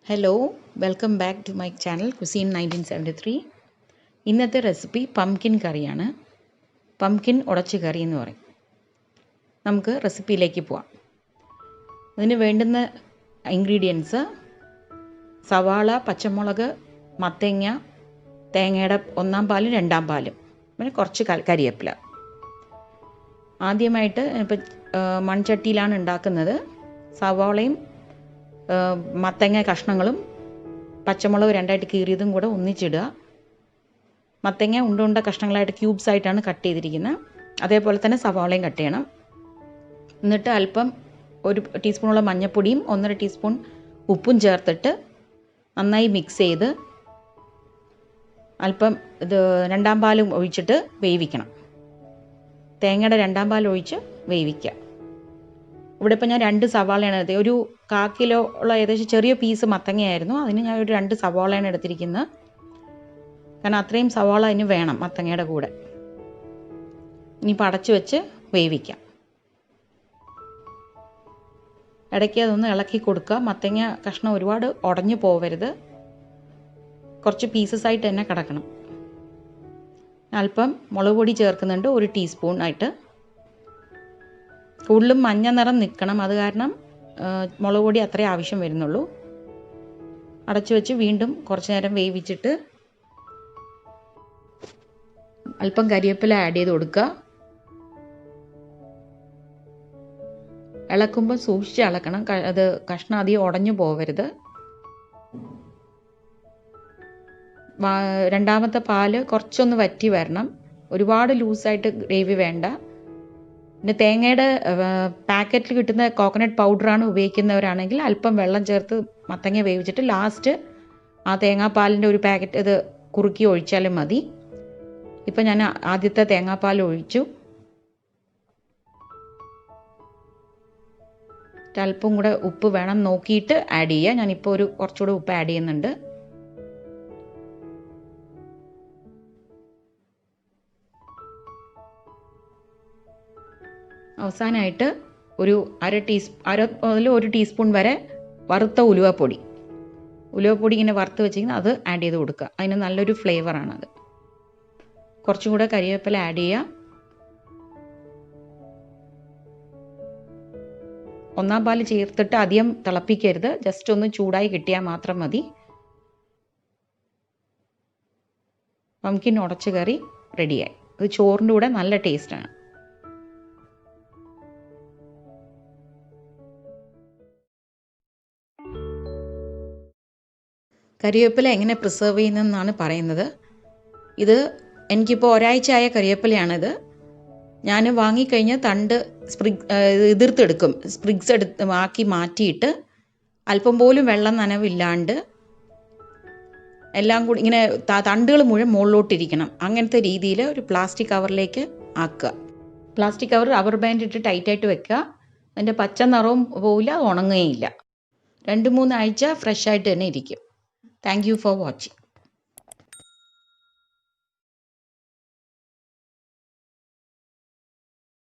Hello, welcome back to my channel Cuisine 1973. ഇന്നത്തെ recipe pumpkin കറിയാണ്. Pumpkin ഉടച്ചു കറി എന്ന് പറയും. നമുക്ക് റെസിപ്പിയിലേക്ക് പോവാം. ഇതിന് വേണ്ടുന്ന ഇൻഗ്രീഡിയൻസ് സവാള, പച്ചമുളക്, മത്തങ്ങ, തേങ്ങയുടെ ഒന്നാം പാലും രണ്ടാം പാലും, പിന്നെ കുറച്ച് കരിവേപ്പില. ആദ്യമായിട്ട് ഇപ്പോൾ മൺചട്ടിയിലാണ് ഉണ്ടാക്കുന്നത്. സവാളയും മത്തങ്ങ കഷ്ണങ്ങളും പച്ചമുളക് രണ്ടായിട്ട് കീറിയതും കൂടെ ഒന്നിച്ചിടുക. മത്തങ്ങ ഉണ്ട കഷ്ണങ്ങളായിട്ട് ക്യൂബ്സ് ആയിട്ടാണ് കട്ട് ചെയ്തിരിക്കുന്നത്. അതേപോലെ തന്നെ സവാളയും കട്ട് ചെയ്യണം. എന്നിട്ട് അല്പം 1 ടീസ്പൂണോളം മഞ്ഞൾപ്പൊടിയും 1.5 ടീസ്പൂൺ ഉപ്പും ചേർത്തിട്ട് നന്നായി മിക്സ് ചെയ്ത് അല്പം രണ്ടാം പാലും ഒഴിച്ചിട്ട് വേവിക്കണം. തേങ്ങയുടെ രണ്ടാം പാൽ ഒഴിച്ച് വേവിക്കുക. ഇവിടെ ഇപ്പോൾ ഞാൻ 2 സവാളയാണ് എടുത്തത്. ഒരു 1/4 കിലോ ഉള്ള ഏകദേശം ചെറിയ പീസ് മത്തങ്ങയായിരുന്നു. അതിന് ഞാൻ ഒരു 2 സവാളയാണ് എടുത്തിരിക്കുന്നത്. കാരണം അത്രയും സവാള അതിന് വേണം മത്തങ്ങയുടെ കൂടെ. ഇനിയിപ്പോൾ അടച്ചു വെച്ച് വേവിക്കാം. ഇടയ്ക്ക് അതൊന്ന് ഇളക്കി കൊടുക്കുക. മത്തങ്ങ കഷ്ണം ഒരുപാട് ഉടഞ്ഞു പോവരുത്. കുറച്ച് പീസസ് ആയിട്ട് തന്നെ കിടക്കണം. അല്പം മുളക് പൊടി ചേർക്കുന്നുണ്ട്, 1 ടീസ്പൂൺ ആയിട്ട്. കൂടുതലും മഞ്ഞ നിറം നിൽക്കണം, അത് കാരണം മുളക് പൊടി അത്രേ ആവശ്യം വരുന്നുള്ളൂ. അടച്ചു വെച്ച് വീണ്ടും കുറച്ച് നേരം വേവിച്ചിട്ട് അല്പം കരിവേപ്പില ആഡ് ചെയ്ത് കൊടുക്കുക. ഇളക്കുമ്പോൾ സൂക്ഷിച്ച് ഇളക്കണം, അത് കഷ്ണം അധികം ഉടഞ്ഞു പോവരുത്. രണ്ടാമത്തെ പാല് കുറച്ചൊന്ന് വറ്റി വരണം. ഒരുപാട് ലൂസായിട്ട് ഗ്രേവി വേണ്ട. പിന്നെ തേങ്ങയുടെ പാക്കറ്റിൽ കിട്ടുന്ന കോക്കനട്ട് പൗഡറാണ് ഉപയോഗിക്കുന്നവരാണെങ്കിൽ അല്പം വെള്ളം ചേർത്ത് മത്തങ്ങ വേവിച്ചിട്ട് ലാസ്റ്റ് ആ തേങ്ങാപ്പാലിൻ്റെ ഒരു പാക്കറ്റ് ഇത് കുറുക്കി ഒഴിച്ചാലും മതി. ഇപ്പം ഞാൻ ആദ്യത്തെ തേങ്ങാപ്പാൽ ഒഴിച്ചു. അല്പം കൂടെ ഉപ്പ് വേണം നോക്കിയിട്ട് ആഡ് ചെയ്യുക. ഞാനിപ്പോൾ കുറച്ചുകൂടെ ഉപ്പ് ആഡ് ചെയ്യുന്നുണ്ട്. അവസാനമായിട്ട് ഒരു 1 ടീസ്പൂൺ വരെ വറുത്ത ഉലുവപ്പൊടി ഇങ്ങനെ വറുത്ത് വെച്ചിരിക്കുന്നത് അത് ആഡ് ചെയ്ത് കൊടുക്കുക. അതിന് നല്ലൊരു ഫ്ലേവറാണത്. കുറച്ചും കൂടെ കരിവേപ്പില ആഡ് ചെയ്യുക. ഒന്നാം പാല് ചേർത്തിട്ട് അധികം തിളപ്പിക്കരുത്, ജസ്റ്റ് ഒന്ന് ചൂടായി കിട്ടിയാൽ മാത്രം മതി. പംകിൻ ഉടച്ച കറി റെഡിയായി. ഇത് ചോറിൻ്റെ കൂടെ നല്ല ടേസ്റ്റാണ്. കരിവേപ്പില എങ്ങനെ പ്രിസർവ് ചെയ്യുന്നതെന്നാണ് പറയുന്നത്. ഇത് എനിക്കിപ്പോൾ ഒരാഴ്ചയായ കരിവേപ്പിലയാണിത്. ഞാൻ വാങ്ങിക്കഴിഞ്ഞ് തണ്ട് എതിർത്തെടുക്കും. സ്പ്രിഗ്സ് ആക്കി മാറ്റിയിട്ട് അല്പം പോലും വെള്ളം നനവില്ലാണ്ട് എല്ലാം കൂടി ഇങ്ങനെ തണ്ടുകൾ മുഴുവൻ മുകളിലോട്ടിരിക്കണം. അങ്ങനത്തെ രീതിയിൽ ഒരു പ്ലാസ്റ്റിക് കവറിലേക്ക് ആക്കുക. പ്ലാസ്റ്റിക് കവർ റബ്ബർ ബാൻഡ് ഇട്ട് ടൈറ്റായിട്ട് വെക്കുക. അതിൻ്റെ പച്ച നിറവും പോവില്ല, ഉണങ്ങുകയില്ല. 2-3 ആഴ്ച ഫ്രഷ് ആയിട്ട് തന്നെ ഇരിക്കും. Thank you for watching.